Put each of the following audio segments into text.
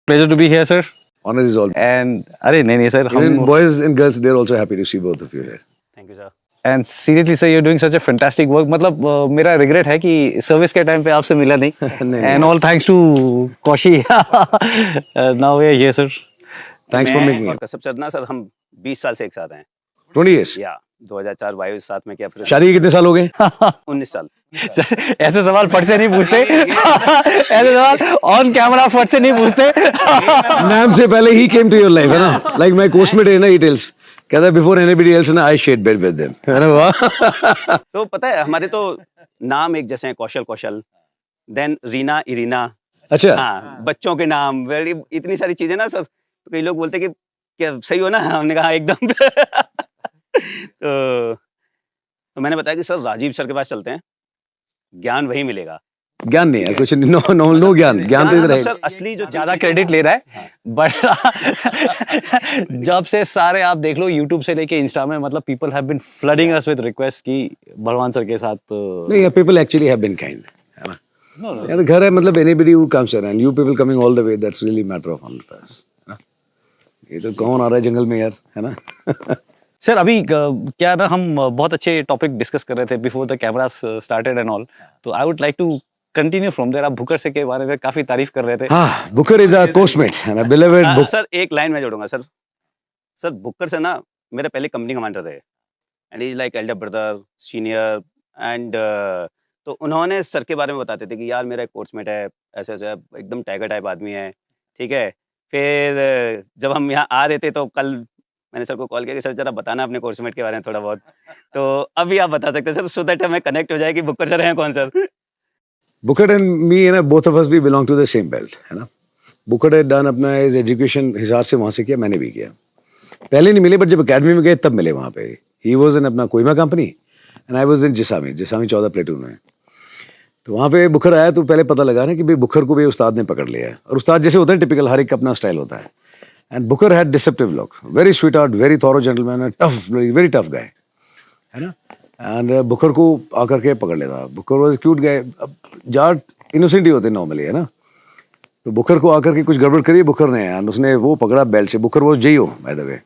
pleasure to be here, sir. Honor is all. And अरे नहीं sir, Even boys and girls, they're also happy to see both of you here. Thank you sir. And seriously sir, you're doing such a fantastic work. मतलब मेरा regret है कि service के time पे आपसे मिला नहीं. नहीं. And all thanks to Kaushi. Now we are here, sir. Thanks for making और it. कसब सर ना सर हम 20 साल से एक साथ हैं. 20 years. या 2004 वायु साथ में किया, फिर शादी के कितने साल हो गए? 19 साल. सर ऐसे सवाल फट से नहीं पूछते. ऐसे सवाल ऑन कैमरा फट से नहीं पूछते. नाम से पहले ही came to your life, है ना? Like my coachmate है ना, he tells. कहता है before anybody else ना I shared bed with them. है ना वाह? तो पता है हमारे तो नाम एक जैसे हैं, कौशल कौशल, देन रीना इरीना. अच्छा. हाँ, बच्चों के नाम, वेरी इतनी सारी चीजें ना सर. तो कई लोग बोलते हैं कि क्या सही हो ना? हमने कहा एकदम. तो मैंने बताया कि सर राजीव सर के पास चलते हैं, ज्ञान वही मिलेगा. ज्ञान नहीं है कुछ. नो ज्ञान तो इधर है. सर असली जो ज्यादा क्रेडिट ले रहा है बट जब से सारे आप देख लो YouTube से लेके इंस्टा में, मतलब people have been flooding us with request कि भगवान सर के साथ. नहीं, people actually have been kind, है ना? No. यार घर है, मतलब anybody who comes around, you people coming all the way, that's really matter of honor for us, है ना? ये तो कौन आ रहा है जंगल में यार, है ना? सर अभी क्या ना, हम बहुत अच्छे टॉपिक डिस्कस कर रहे थे before the cameras started and all. तो I would like to continue from there. आप बुकर से के बारे में काफी तारीफ कर रहे थे. हाँ, Bukar is our coursemate and beloved बुक. सर एक लाइन में जोड़ूंगा सर. सर बुकर से ना मेरे पहले कंपनी कमांडर थे, and is like elder brother, senior, and तो उन्होंने सर के बारे में बताते थे कि यार मेरा एक कोचमेट है, ऐसे ऐसे एकदम टाइगर टाइप आदमी है, ठीक है. फिर जब हम यहाँ आ रहे थे तो कल मैंने सर को कॉल किया कि सर जरा बताना अपने कोचमेट के बारे में थोड़ा बहुत. तो अभी आप बता सकते हैं सर, सो दैट हमें कनेक्ट हो जाए कि बुकर सर हैं कौन सर. बुकर एंड मी, है ना, बोथ ऑफ अस भी belong to the same belt, है ना? बुकर हैड डन अपना एज एजुकेशन हिसार से वहाँ से किया, मैंने भी किया. पहले नहीं मिले बट जब अकेडमी में गए तब मिले वहाँ पे. ही वॉज इन अपना Kohima company and I was in Jisami 14 platoon में. तो वहाँ पे बुकर आया तो पहले पता लगा ना कि भाई बुकर को भी उस्ताद ने पकड़ लिया है. और उस्ताद जैसे होता है टिपिकल, हर एक अपना स्टाइल होता है. And Booker had deceptive look, very sweet heart, very thorough gentleman, tough, very tough guy, है ना? एंड बुकर को आकर के पकड़ लेता. बुकर वॉज क्यूट गाय. अब जाट इनोसेंट ही होते नॉर्मली, है ना? तो बुकर को आकर के कुछ गड़बड़ करी बुकर ने, एंड उसने वो पकड़ा बेल्ट से. बुकर वो जई हो बाय द वे,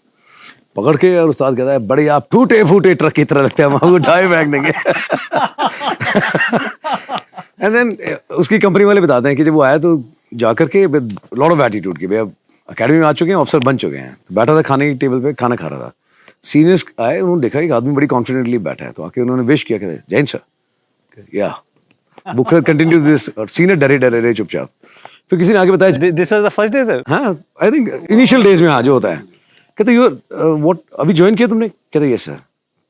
पकड़ के, और उस्ताद कहता है बड़े आप टूटे फूटे ट्रक की तरह लगते हैं, हम आपको उठाए फेंक देंगे. एंड देन उसकी कंपनी वाले बताते हैं कि जब वो आया तो जाकर के विद लॉट ऑफ एटीट्यूड की, भाई अब अकेडमी में आ चुके हैं, ऑफिसर बन चुके हैं. तो बैठा था खाने की टेबल पे, खाना खा रहा था. सीनियर्स आए, उन्होंने देखा एक आदमी बड़ी कॉन्फिडेंटली बैठा है, तो आके उन्होंने विश किया, कहते जैन सर, या बुकर कंटिन्यू दिस. और सीनियर डरे डरे रहे चुपचाप. फिर किसी ने आगे बताया, this was the first day sir. हाँ, आई थिंक इनिशियल डेज में हाँ जो होता है. कहते यू व्हाट, अभी ज्वाइन किया तुमने? कहते यस सर.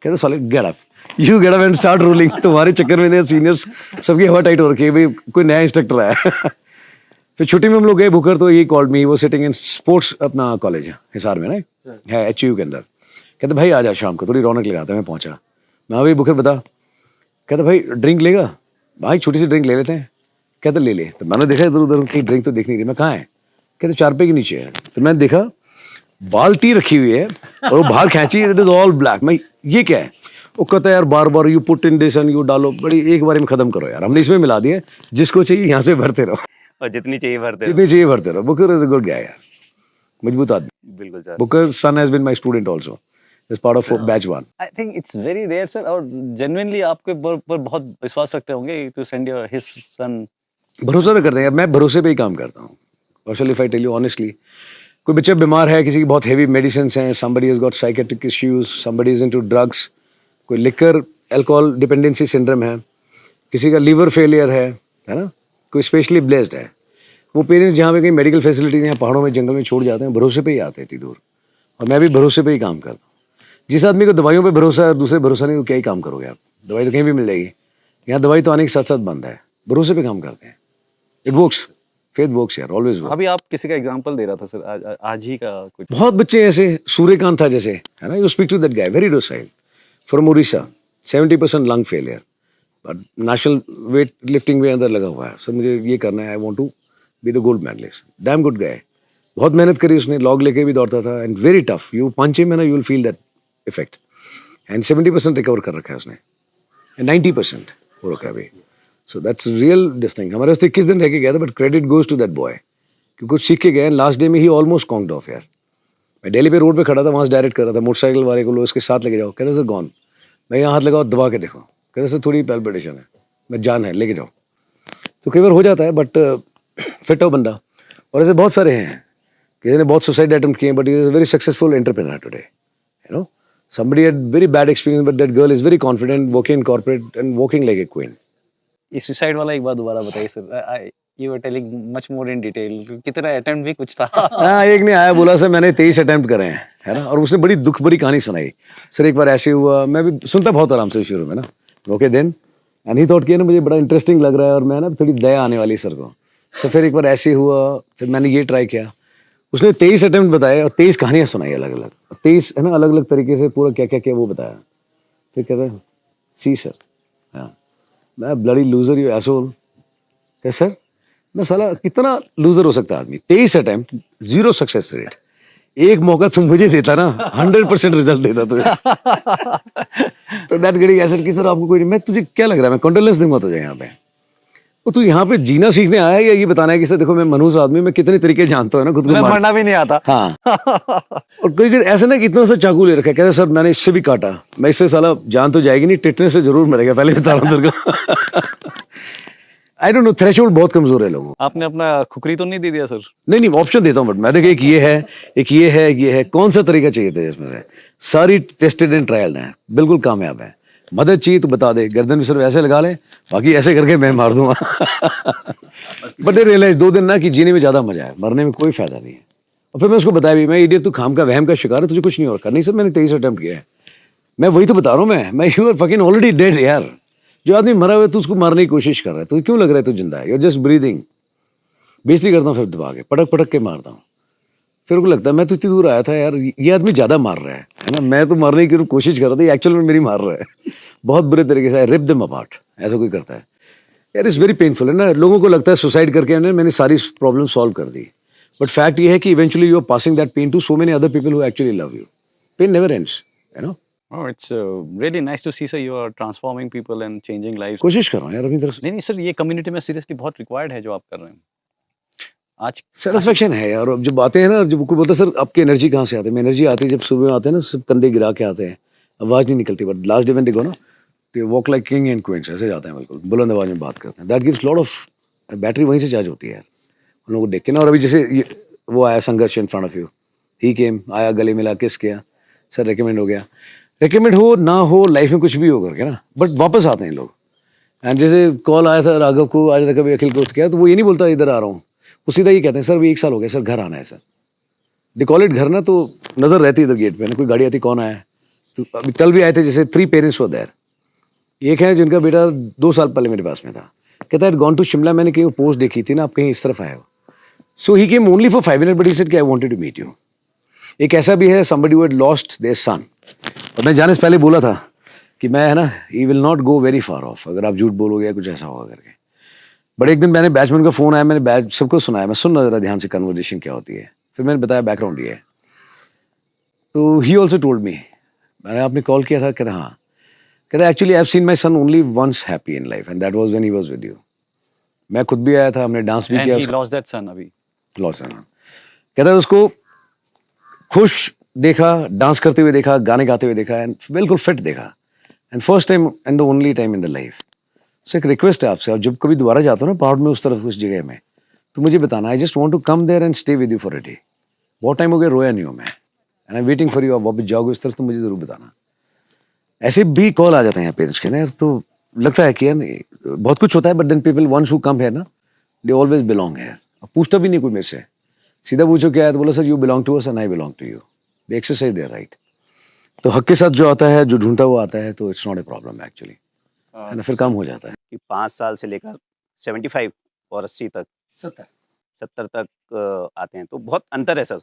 कहते साले get up, you get up and start ruling. तुम्हारे चक्कर में सीनियर्स सबकी हवा टाइट हो रखी है, भाई कोई नया इंस्ट्रक्टर आया. फिर छुट्टी में हम लोग गए बुकर, तो ये कॉल्ड मी, वो सिटिंग इन स्पोर्ट्स अपना कॉलेज हिसार में ना है, HU के अंदर. कहते भाई आ जा शाम को, थोड़ी रौनक लगाते हैं. मैं पहुंचा, मैं भाई बुकर बता. कहते भाई ड्रिंक लेगा? भाई छोटी सी ड्रिंक ले लेते हैं. कहते ले ले. तो मैंने देखा इधर उधर की ड्रिंक तो दिख नहीं रही. मैं कहाँ है? कहते 4 पे के नीचे है. तो मैंने देखा बाल्टी रखी हुई है और वो बाहर खींची, इट इज ऑल ब्लैक. मैं ये क्या है? वो कहता है यार बार बार you put in this and you डालो, बड़ी एक बार में खत्म करो यार, हमने इसमें मिला दिया, जिसको चाहिए यहाँ से भरते रहो, और जितनी चाहिए भरते जितनी चाहिए भरते रहो. Bukar is a good guy यार, मजबूत आदमी. बिल्कुल sir. Bukar son has been my student also, is part of batch 1. I think it's very rare sir, और जेन्युइनली आपके पर बहुत विश्वास रखते होंगे to send your his son. भरोसा तो करते हैं, मैं भरोसे पे ही काम करता हूँ. और if I tell you honestly, कोई बच्चा बीमार है, किसी की बहुत हेवी मेडिसिन हैं, somebody has got psychiatric issues, somebody is into drugs, कोई लिकर अल्कोहल डिपेंडेंसी सिंड्रोम है, किसी का लीवर फेलियर है ना, कोई स्पेशली ब्लेस्ड है. वो पेरेंट्स जहाँ पे कहीं मेडिकल फैसिलिटी नहीं है, पहाड़ों में जंगल में छोड़ जाते हैं, भरोसे पे ही आते हैं इतनी दूर. और मैं भी भरोसे पे ही काम करता हूँ. जिस आदमी को दवाइयों पे भरोसा है, दूसरे भरोसा नहीं, तो क्या ही काम करोगे आप? दवाई तो कहीं भी मिल जाएगी. यहाँ दवाई तो आने के साथ साथ बंद है, भरोसे पे काम करते हैं. इट वर्क्स, फेथ वर्क्स यार, ऑलवेज वर्क. अभी आप किसी का एग्जांपल दे रहा था सर, आज ही का कुछ. बहुत बच्चे ऐसे, सूर्यकांत था जैसे, है ना, you speak to that guy, very docile, from Orissa, 70% lung failure, but national weightlifting में अंदर लगा हुआ है. सर मुझे ये करना है, I want to be the gold medalist. Damn good guy, बहुत मेहनत करी उसने, लॉग लेके भी दौड़ता था, and very tough. You punch him ना, you will feel that effect. And 70% recover कर रखा है उसने, एंड 90% हो रखा है अभी. So that's real this thing. हमारे पास 21 दिन रह के गया था, but credit goes to that boy. कि कुछ सीख के गए, लास्ट डे में ही ऑलमोस्ट कॉन्क्ड ऑफ यार। मैं दिल्ली पे रोड पे खड़ा था, वहाँ से डायरेक्ट कर रहा था, मोटरसाइकिल वाले को लो इसके साथ लेके जाओ, कहते सर गॉन। मैं यहाँ हाथ लगाओ, दबा के देखो, कहते सर थोड़ी पैल्पिटेशन है, मैं जान है लेके जाओ। तो कई बार हो जाता है, बट फिट हो बंदा। और ऐसे बहुत सारे हैं, किसी ने बहुत सुसाइड अटेम्प्ट किए, but is a very successful entrepreneur today, you know. Somebody had very bad experience, but that girl is very confident, working in corporate and working like a queen. ये सुसाइड वाला एक बार दोबारा बताइए sir. You were telling much more in detail, कितना attempt भी कुछ था। हाँ, एक ने आया बोला सर मैंने 23 अटेम्प्ट करे हैं, है ना, और उसने बड़ी दुख भरी कहानी सुनाई। सर एक बार ऐसे हुआ, मैं भी सुनता बहुत आराम से शुरू में ना, okay then and he thought कि ना मुझे बड़ा इंटरेस्टिंग लग रहा है और मैं ना थोड़ी दया आने वाली सर को। सर फिर एक बार ऐसे हुआ, फिर मैंने ये ट्राई किया, उसने 23 अटेम्प्ट बताए और 23 कहानियाँ सुनाई अलग अलग, 23 है ना, अलग अलग तरीके से पूरा क्या क्या किया वो बताया। फिर कहते हैं सी सर, हाँ मैं ब्लडी लूजर यू एसोल। क्या सर, मैं साला कितना लूजर हो सकता है आदमी, 23 अटेम्प्ट 0 सक्सेस रेट, एक मौका तुम मुझे देता ना 100% रिजल्ट देता तुझे। तो दैट गेटिंग एसेट कि सर आपको कोई नहीं, मैं तुझे क्या लग रहा है मैं कंडोलेंस दूंगा तुझे यहाँ पे, वो तू यहाँ पे जीना सीखने आया है या ये बताना है कि सर देखो मैं मनुष्य आदमी, मैं कितने तरीके जानता हूँ ना खुद को मैं मरना भी नहीं आता। हाँ। और कोई ऐसा ना कि इतना सा चाकू ले रखा है, कहते सर मैंने इससे भी काटा, मैं इससे साला जान तो जाएगी नहीं, टिटनेस से जरूर मरेगा, पहले बता रहा हूँ तेरे को। आई डोंट नो, थ्रेशोल्ड बहुत कमजोर है लोगों का। आपने अपना खुकरी तो नहीं दे दिया सर? नहीं नहीं, ऑप्शन देता हूँ, बट मैं देखिए एक ये है, एक ये है, एक ये है, कौन सा तरीका चाहिए था इसमें से? सारी टेस्टेड एंड ट्रायल है, बिल्कुल कामयाब है। मदद चाहिए तो बता दे, गर्दन में सिर्फ ऐसे लगा ले, बाकी ऐसे करके मैं मार दूंगा। बट दे रियलाइज 2 दिन ना कि जीने में ज्यादा मजा है, मरने में कोई फायदा नहीं है। और फिर मैं उसको बताया भी, मैं इडियट तू खाम का वहम का शिकार है, तुझे कुछ नहीं हो रखा। नहीं सर मैंने 23 अटेम्प्ट किया है, मैं वही तो बता रहा हूँ, मैं you are fucking already dead यार। जो आदमी मरा हुआ है तू उसको मारने की कोशिश कर रहा है, तो क्यों लग रहा है तू जिंदा है? You are just breathing. बेइज्जती करता हूँ फिर दबा के, पटक पटक के मारता हूँ। फिर को लगता है मैं तो इतनी दूर आया था यार, ये आदमी ज्यादा मार रहा है ना, मैं तो मारने की कोशिश कर रहा था, ये एक्चुअल में मेरी मार रहा है। बहुत बुरे तरीके से रिप देम अपार्ट, ऐसा कोई करता है यार, इट्स वेरी पेनफुल है ना। लोगों को लगता है सुसाइड करके मैंने सारी प्रॉब्लम सॉल्व कर दी, बट फैक्ट ये है कि eventually you are passing that pain to so many other people who actually love you. Pain never ends, you know. Oh, it's really nice to see sir you are transforming people and changing lives. कोशिश कर रहा हूँ यार अपनी तरफ से। नहीं नहीं सर, ये कम्युनिटी में सीरियसली बहुत रिक्वायर्ड है जो आप कर रहे हैं आज। सेटिस्फेक्शन है यार, अब जब आते हैं ना, जब कोई बोलता है सर आपकी एनर्जी कहाँ से आती है, एनर्जी आती है जब सुबह में आते हैं ना, सब कंधे गिरा के आते हैं, आवाज़ नहीं निकलती, बट लास्ट डे में देखो ना, तो walk like king and queen's ऐसे जाते हैं, बिल्कुल बुलंद आवाज़ में बात करते हैं। That gives lot of, battery वहीं से चार्ज होती है यार उन लोगों को देख के ना। और अभी जैसे वो आया संघर्ष इन फ्रंट ऑफ यू, ही केम, आया गले मिला, किस किया, सर रिकमेंड हो गया। रिकमेंड हो ना हो, लाइफ में कुछ भी हो करके ना, बट वापस आते हैं लोग। एंड जैसे कॉल आया था राघव को, आज तक कभी अखिल को किया, तो वो ये नहीं बोलता इधर आ रहा हूँ, वो सीधा ये कहते हैं सर अभी 1 साल हो गया सर, घर आना है सर। दे कॉल इट घर ना, तो नज़र रहती है इधर गेट पे ना, कोई गाड़ी आती कौन आया है। तो अभी कल भी आए थे, जैसे 3 पेरेंट्स वर देयर। एक है जिनका बेटा 2 साल पहले मेरे पास में था, कहता है गॉन टू शिमला, मैंने कहीं पोस्ट देखी थी ना, आप कहीं इस तरफ आए हो। So he came only for 5 minute, but he said कि I wanted to meet you. एक ऐसा भी है, somebody who had lost their son, और मैं जाने से पहले बोला था कि मैं है ना, he will not go very far off, अगर आप झूठ बोलोगे या कुछ ऐसा होगा करके। बट एक दिन मैंने बैचमैन का फ़ोन आया, मैंने बैच सबको सुनाया, मैं सुनना ज़रा ध्यान से कन्वर्जेशन क्या होती है, फिर मैंने बताया बैकग्राउंड ये है। तो ही ऑल्सो टोल्ड मी, मैंने आपने कॉल किया था, कहता हाँ, कहता actually I have seen my son only once happy in life and that was when he was with you. मैं खुद भी आया था, हमने डांस भी And किया। he lost that son अभी। लॉस है ना, कहता है उसको खुश देखा, डांस करते हुए देखा, गाने गाते हुए देखा, एंड बिल्कुल फिट देखा, and first time and the only time in the life. So एक रिक्वेस्ट है आपसे, आप जब कभी दोबारा जाते हो ना पहाड़ में उस तरफ उस जगह में, तो मुझे बताना, I just want to come there and stay with you for a day. बहुत टाइम हो गया रोया नहीं हूँ मैं, and I am waiting for you. आप वापस जाओगे उस तरफ तो मुझे जरूर बताना। ऐसे भी कॉल आ जाते हैं यहाँ पेरेंट्स के ना यार, तो लगता है कि यार बहुत कुछ होता है, but then people once who come है ना, दे ऑलवेज बिलोंग है। पूछता भी नहीं कोई मेरे से, सीधा पूछो क्या है, तो बोला sir you belong to us and I belong to you, the exercise there right. तो हक के साथ जो आता है, जो ढूंढता हुआ आता है, तो it's not a problem actually, है ना, फिर काम हो जाता है। कि 5 साल से लेकर 75 और 80 तक 70 तक आते हैं, तो बहुत अंतर है सर।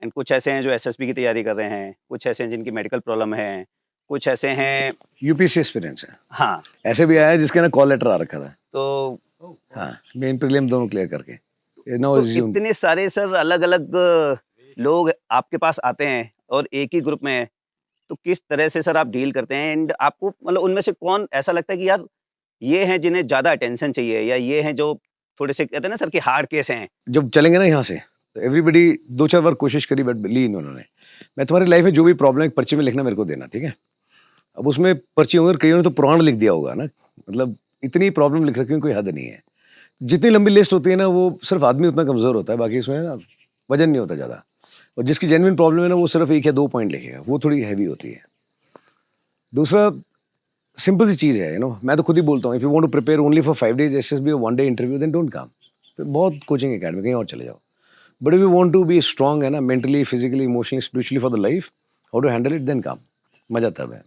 एंड कुछ ऐसे हैं जो एसएसबी की तैयारी कर रहे हैं, कुछ ऐसे हैं जिनकी मेडिकल प्रॉब्लम है, कुछ ऐसे हैं। यूपीएससी एक्सपीरियंस है, हाँ, ऐसे भी आया है जिसके ना कॉल लेटर आ रखा था, तो हाँ, मेन प्रीलिम दोनों क्लियर करके। नो तो इतने सारे सर अलग अलग लोग आपके पास आते हैं और एक ही ग्रुप में है, तो किस तरह से सर आप डील करते हैं? एंड आपको मतलब उनमें से कौन ऐसा लगता है कि यार ये हैं जिन्हें ज़्यादा अटेंशन चाहिए, या ये हैं जो थोड़े से कहते हैं ना सर कि हार्ड केस हैं। जब चलेंगे ना यहाँ से तो एवरीबडी 2-4 बार कोशिश करी बट ली नहीं उन्होंने। मैं तुम्हारी लाइफ में जो भी प्रॉब्लम है पर्ची में लिखना मेरे को देना, ठीक है? अब उसमें पर्ची होंगे, कईयों ने तो पुराण लिख दिया होगा ना, मतलब इतनी प्रॉब्लम लिख रखी है कोई हद नहीं है। जितनी लंबी लिस्ट होती है ना वो सिर्फ आदमी उतना कमज़ोर होता है, बाकी इसमें ना वजन नहीं होता ज़्यादा। और जिसकी जेन्युइन प्रॉब्लम है ना वो सिर्फ 1 या 2 पॉइंट लिखेगा, वो थोड़ी हैवी होती है। दूसरा सिंपल सी चीज़ है, मैं तो खुद ही बोलता हूँ, if you want to prepare only for 5 days SSB और 1 day interview then don't come. फिर बहुत कोचिंग अकेडमी कहीं और चले जाओ। But if you want to be strong है ना, mentally, physically, emotionally, spiritually for the life, how to handle it, then come. मजा तब है।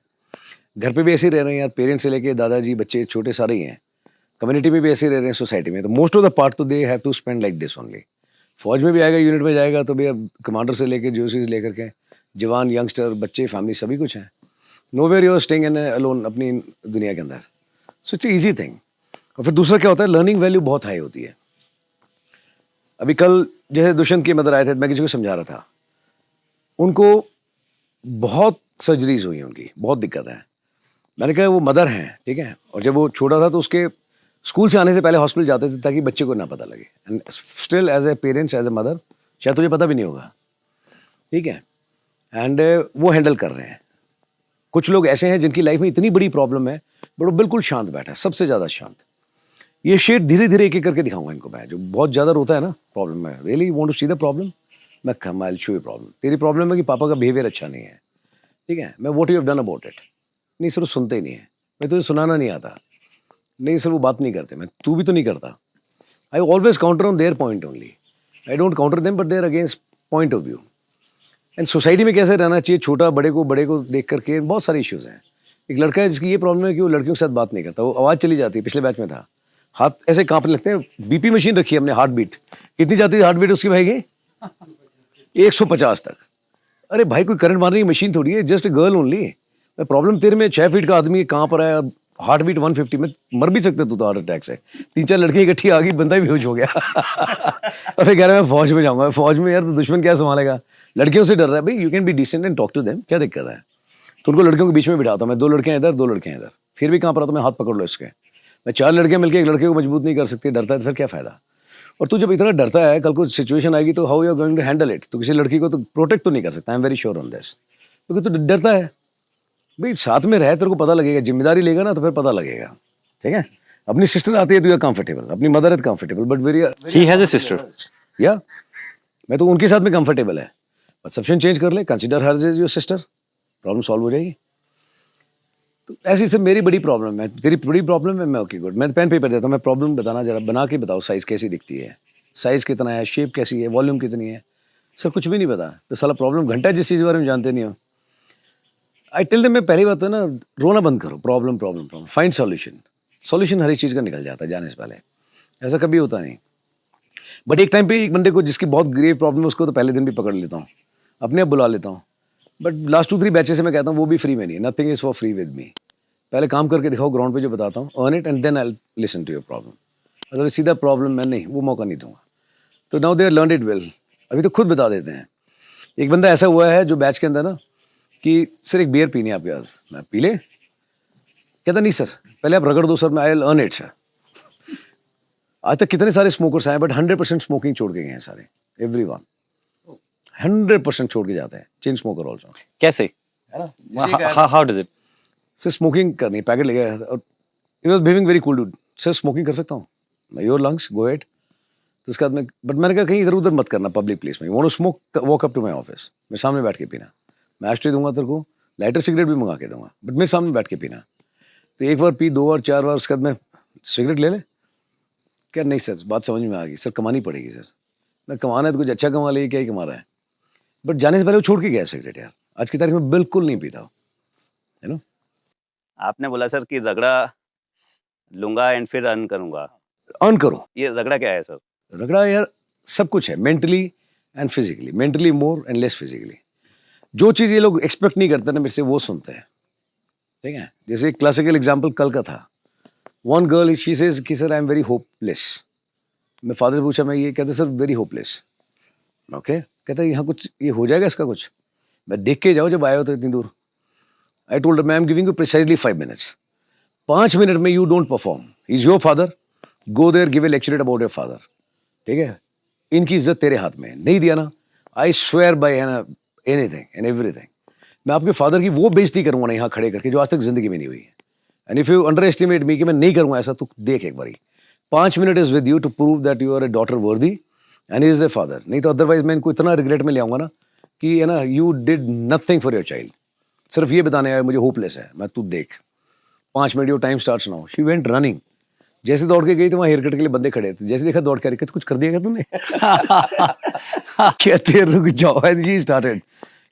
घर पे भी ऐसे ही रह रहे हैं यार, पेरेंट्स से लेके दादाजी, बच्चे छोटे सारे ही हैं। कम्युनिटी में भी ऐसे ही रह रहे हैं, सोसाइटी में। तो मोस्ट ऑफ द पार्ट तो they have to spend like this only. फौज में भी आएगा, यूनिट में जाएगा तो भैया कमांडर से लेके जोशी से लेकर के जवान, यंगस्टर, बच्चे, फैमिली सभी कुछ है। Nowhere you are staying in alone अपनी दुनिया के अंदर। So it's easy thing. और फिर दूसरा क्या होता है, लर्निंग वैल्यू बहुत हाई होती है। अभी कल जैसे दुष्यंत के मदर आए थे, मैं किसी को समझा रहा था, उनको बहुत सर्जरीज हुई, उनकी बहुत दिक्कत है। मैंने कहा वो मदर हैं, ठीक है, और जब वो छोटा था तो उसके स्कूल से आने से पहले हॉस्पिटल जाते थे ताकि बच्चे को ना पता लगे। And still as a parents, as a mother, शायद तुझे पता भी नहीं होगा, ठीक है। एंड वो हैंडल कर रहे हैं। कुछ लोग ऐसे हैं जिनकी लाइफ में इतनी बड़ी प्रॉब्लम है बट वो बिल्कुल शांत बैठा है, सबसे ज़्यादा शांत। ये शेड धीरे धीरे एक एक करके दिखाऊंगा इनको मैं, जो बहुत ज़्यादा रोता है ना प्रॉब्लम में। Really want to see the problem, मैं come I show you problem. तेरी प्रॉब्लम है कि पापा का बिहेवियर अच्छा नहीं है, ठीक है। मैं what you have done about it. नहीं सर वो सुनते ही नहीं है। मैं तुझे सुनाना नहीं आता। नहीं सर वो बात नहीं करते। मैं तू भी तो नहीं करता। I always counter on their point only. I don't counter them but their against point of view. And society में कैसे रहना चाहिए, छोटा बड़े को देख करके बहुत सारे इश्यूज हैं। एक लड़का है जिसकी ये प्रॉब्लम है कि वो लड़कियों के साथ बात नहीं करता, वो आवाज़ चली जाती है। पिछले बैच में था, हाथ ऐसे कांपने लगते हैं। बीपी मशीन रखी है हमने, हार्ट बीट कितनी जाती है, हार्ट बीट उसकी भाई की 150 तक। अरे भाई कोई करंट मारने की मशीन थोड़ी है, जस्ट गर्ल ओनली। मैं प्रॉब्लम तेरे में 6 फीट का आदमी कांप रहा है, हार्ट बीट 150 में, मर भी सकते तू तो हार्ट अटैक से। 3-4 लड़कियां इकट्ठी आ गई, बंदा भी बेहोश हो गया। और फिर कह रहा है मैं फौज में जाऊंगा। फौज में यार तो दुश्मन क्या संभालेगा, लड़कियों से डर रहा है। भाई you can be decent and talk to them, क्या दिक्कत है। तो उनको लड़कियों के बीच में बिठाता हूँ मैं, 2 लड़कियां इधर 2 लड़कियां इधर, फिर भी कांप रहा तो मैं हाथ पकड़ लो इसके। मैं 4 लड़कियां मिलकर एक लड़के को मजबूत नहीं कर सकती, डरता है तो फिर क्या फायदा। और तू जब इतना डरता है, कल को सिचुएशन आएगी तो how you are going to handle it. तो किसी लड़की को तो प्रोटेक्ट तो नहीं कर सकता, I am very sure on this, क्योंकि तू डरता है। भाई साथ में रहे, तेरे को पता लगेगा, जिम्मेदारी लेगा ना तो फिर पता लगेगा, ठीक है। अपनी सिस्टर आती है तो यू आर कंफर्टेबल, अपनी mother is comfortable, but very He has a sister. या मैं तो उनके साथ में कंफर्टेबल है। परसेप्शन चेंज कर ले, consider her is your sister, problem solve हो जाएगी। तो ऐसी से मेरी बड़ी प्रॉब्लम है, तेरी बड़ी प्रॉब्लम है, मैं ओके गुड, मैं पेन पेपर देता हूँ, मैं प्रॉब्लम बताना जरा, बना के बताओ साइज़ कैसी दिखती है, साइज़ कितना है, शेप कैसी है, वॉल्यूम कितनी है। सर कुछ भी नहीं पता तो साला प्रॉब्लम घंटा है जिस चीज़ के बारे में जानते नहीं हो। आई टेल देम, मैं पहली बात है ना, रोना बंद करो। Problem problem problem, find solution. Solution हर एक चीज़ का निकल जाता है जाने से पहले, ऐसा कभी होता नहीं। बट एक टाइम पे एक बंदे को जिसकी बहुत ग्रेव प्रॉब्लम है उसको तो पहले दिन भी पकड़ लेता हूँ, अपने आप बुला लेता हूँ। बट लास्ट 2-3 बैचेस से मैं कहता हूँ वो भी फ्री में नहीं है, nothing is for free with me. पहले काम करके दिखाओ ग्राउंड पे, जो बताता हूँ, earn it and then I listen to your problem. अगर सीधा प्रॉब्लम मैं नहीं, वो मौका नहीं दूंगा। तो now they are learn it well, अभी तो खुद बता देते हैं। एक बंदा ऐसा हुआ है जो बैच के अंदर ना कि सर एक बियर पीनी है आपके पास, मैं पी ले, कहता नहीं सर पहले आप रगड़ दो सर, मैं I will earn it sir. आज तक कितने सारे स्मोकर्स आए बट 100% स्मोकिंग छोड़ के गए हैं सारे, एवरीवन 100% छोड़ के जाते हैं, चेन स्मोकर ऑल्सो। कैसे? How does it? Sir smoking करनी, पैकेट ले गया और he was behaving very cool dude. Sir smoking कर सकता हूँ मैं, योर लंग्स गो एट। तो उसके बाद में, बट मैंने कहा कहीं इधर उधर मत करना पब्लिक प्लेस में, you want to smoke walk up to my office, मैं सामने बैठ के पीना, मैं एस्ट्रे दूंगा तेरे को, लाइटर सिगरेट भी मंगा के दूंगा, बट मेरे सामने बैठ के पीना। तो एक बार पी, 2 बार 4 बार, उसके बाद में सिगरेट ले ले। क्या नहीं सर बात समझ में आ गई, सर कमानी पड़ेगी सर। मैं कमाना है तो कुछ अच्छा कमा ले, क्या ही कमा रहा है। बट जाने से पहले वो छोड़ के गया सिगरेट यार, आज की तारीख में बिल्कुल नहीं पीता, है ना। आपने बोला सर कि रगड़ा लूंगा एंड फिर अर्न करूंगा, अर्न करो। ये रगड़ा क्या है सर? रगड़ा यार सब कुछ है, mentally and physically, mentally more and less physically. जो चीज़ ये लोग एक्सपेक्ट नहीं करते ना मेरे से, वो सुनते हैं, ठीक है। जैसे एक क्लासिकल एग्जांपल कल का था, वन गर्ल शी सेज कि sir I am very hopeless. मैं फादर से पूछा, मैं ये कहते सर वेरी होपलेस, ओके। कहता यहाँ कुछ ये हो जाएगा इसका कुछ, मैं देख के जाओ जब आए हो तो इतनी दूर। आई टोल्ड मैं I am giving you precisely 5 minutes, 5 minute में you don't perform, he is your father, go there, give a lecture about your father, ठीक है, इनकी इज्जत तेरे हाथ में है, नहीं दिया ना, I swear by anything and everything, मैं आपके फादर की वो बेइज्जती करूंगा ना यहाँ खड़े करके जो आज तक जिंदगी में नहीं हुई है। And if you underestimate me कि मैं नहीं करूंगा ऐसा, तो देख एक बारी 5 minute is with you to prove that you are a daughter worthy and is a father, नहीं तो अदरवाइज मैं इनको इतना रिग्रेट में ले आऊंगा ना कि है ना, you did nothing for your child, सिर्फ ये बताने आया मुझे होपलेस है मैं, तू देख 5 minute your time starts now. She went running, जैसे दौड़ के गई तो वहाँ हेयर कट के लिए बंदे खड़े थे, जैसे देखा दौड़ के कहते कुछ कर दिया क्या तूने कहते रुक जाओ, and she started,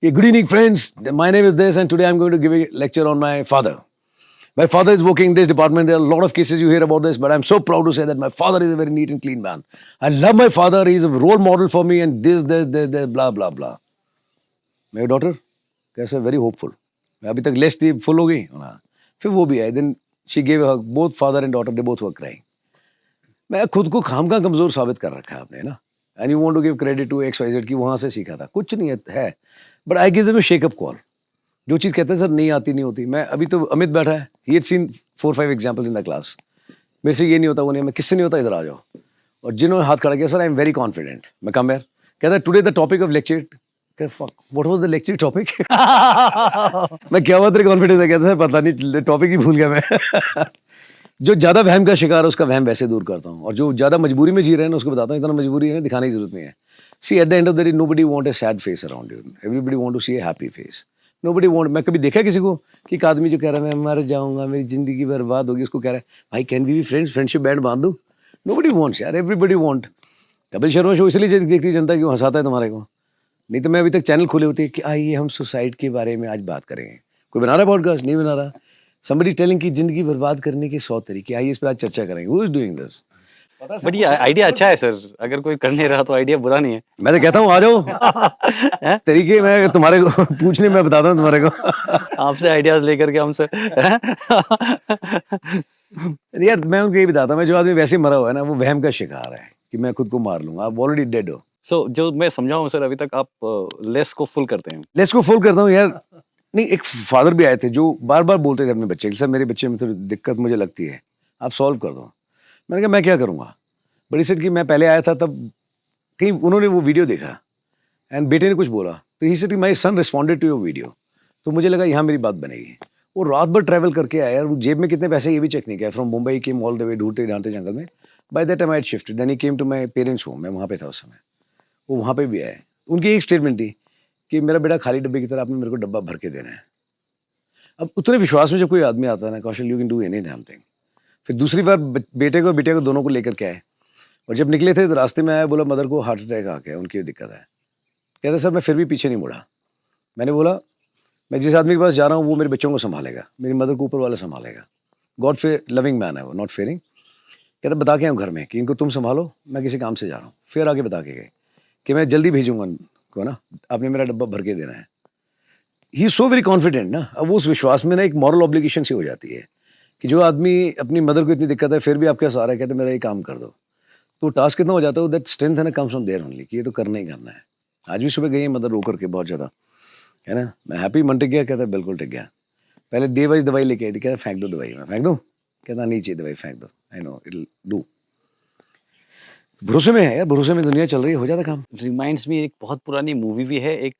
good evening friends, my name is this and today I am going to give a lecture on my father. My father is working in this department. There are a lot of cases you hear about this, but I'm so proud to say that my father is a very neat and clean man. I love my father. He is a role model for me and this, blah, blah, blah. My daughter, कैसे very hopeful. मैं अभी तक less थी, full हो गई. फिर वो भी आई. Then she gave a hug. Both father and daughter, they both were crying. मैं खुद को खामखा कमजोर साबित कर रखा है आपने ना. And you want to give credit to XYZ कि वहाँ से सीखा था. कुछ नहीं है. But I give them a shake-up call. जो चीज़ कहते हैं सर नहीं आती नहीं होती, मैं अभी तो अमित बैठा है, he had seen 4-5 examples in the class, मेरे से ये नहीं होता वो नहीं, मैं किससे नहीं होता इधर आ जाओ, और जिन्होंने हाथ खड़ा किया sir I am very confident, मैं कम यार, कहता है today the topic of lecture, what was the lecture topic मैं क्या हुआ तेरे कॉन्फिडेंस है, कहता सर पता नहीं टॉपिक ही भूल गया मैं जो ज़्यादा वहम का शिकार है उसका वहम वैसे दूर करता हूँ, और जो ज़्यादा मजबूरी में जी रहे हैं उसको बताता हूँ इतना मजबूरी है ना, दिखाने की जरूरत नहीं है. See at the end of the day nobody want a sad face around you, everybody want to see a happy face. Nobody want, मैं कभी देखा किसी को कि एक आदमी जो कह रहा है मैं मर जाऊंगा, मेरी जिंदगी बर्बाद होगी, उसको कह रहा है भाई can we be friends, friendship band बांध दूं. नोबडी वांट्स यार, everybody want. Kapil Sharma show इसलिए देखती जनता क्यों हंसाता है तुम्हारे को, नहीं तो मैं अभी तक चैनल खोले होते कि आइए हम सुसाइड के बारे में आज बात करेंगे. कोई बना रहा है पॉडकास्ट? नहीं बना रहा. समबडी टेलिंग कि जिंदगी बर्बाद करने के 100 तरीके, आइए इस पे आज चर्चा करेंगे. Who is doing this? But ये आइडिया अच्छा है सर, अगर कोई कर नहीं रहा तो आइडिया बुरा नहीं है. मैं तो कहता हूँ आ जाओ तरीके, मैं तुम्हारे को पूछने में बताता हूँ तुम्हारे को आपसे आइडियाज लेकर के हमसे यार मैं उनको ये बताता हूँ, मैं जो आदमी वैसे मरा हुआ है ना वो वहम का शिकार है कि मैं खुद को मार लूंगा, आप ऑलरेडी डेड हो. सो जो मैं समझा हूँ सर, अभी तक आप लेस को फुल करते हैं. लेस को फुल करता हूँ यार. नहीं, एक फादर भी आए थे जो बार बार बोलते थे अपने बच्चे के, सर मेरे बच्चे में थोड़ी दिक्कत मुझे लगती है, आप सॉल्व कर दो. मैंने कहा मैं क्या करूँगा, बड़ी सेठ कि मैं पहले आया था तब कहीं उन्होंने वो वीडियो देखा एंड बेटे ने कुछ बोला तो he said my son responded to your video, तो मुझे लगा यहाँ मेरी बात बनेगी. वो रात भर ट्रैवल करके आया, जेब में कितने पैसे ये भी चेक नहीं किया, from Mumbai came all the way, ढूंढते ढांढते जंगल में. By that time I had shifted, then he came to my parents home, मैं वहाँ पे था उस समय, वो वहाँ पे भी आए. उनकी एक स्टेटमेंट थी कि मेरा बेटा खाली डब्बे की तरह आपने मेरे को डब्बा भर के देना है. अब उतने विश्वास में जब कोई आदमी आता है ना, Kaushal you can do any damn thing. फिर दूसरी बार बेटे को बेटे को दोनों को लेकर के आए, और जब निकले थे तो रास्ते में आया, बोला मदर को हार्ट अटैक आ गया, उनकी दिक्कत है. कहते सर मैं फिर भी पीछे नहीं मुड़ा. मैंने बोला मैं जिस आदमी के पास जा रहा हूँ वो मेरे बच्चों को संभालेगा, मेरी मदर को ऊपर वाला संभालेगा. गॉड फेयर लविंग मैन है वो, नॉट फेयरिंग. कहते बता के आऊँ घर में कि इनको तुम संभालो, मैं किसी काम से जा रहा हूँ. फिर आगे बता के गए कि मैं जल्दी भेजूंगा को ना, आपने मेरा डब्बा भर के देना है. He is so very confident ना. अब उस विश्वास में ना एक मॉरल ऑब्लिगेशन सी हो जाती है कि जो आदमी अपनी मदर को इतनी दिक्कत है फिर भी आपके साथ आ रहा है, कहते मेरा ये काम कर दो, तो टास्क कितना हो जाता है. दैट स्ट्रेंथ है ना, कम्स फ्रॉम देयर ओनली कि ये तो करना ही करना है. आज भी सुबह गई है मदर रो करके बहुत ज़्यादा, है ना. मैं हैप्पी, मन टिक गया? कहता है बिल्कुल टिक गया. पहले डे वाइज दवाई लेके आई थी, कहता फेंक दो दवाई. मैं फेंक दूँ? कहता नहीं चाहिए दवाई, फेंक दो. I know it will do. भरोसे में है यार, भरोसे में दुनिया चल रही है, हो जाता काम. रिमाइंड्स मी, एक बहुत पुरानी मूवी भी है, एक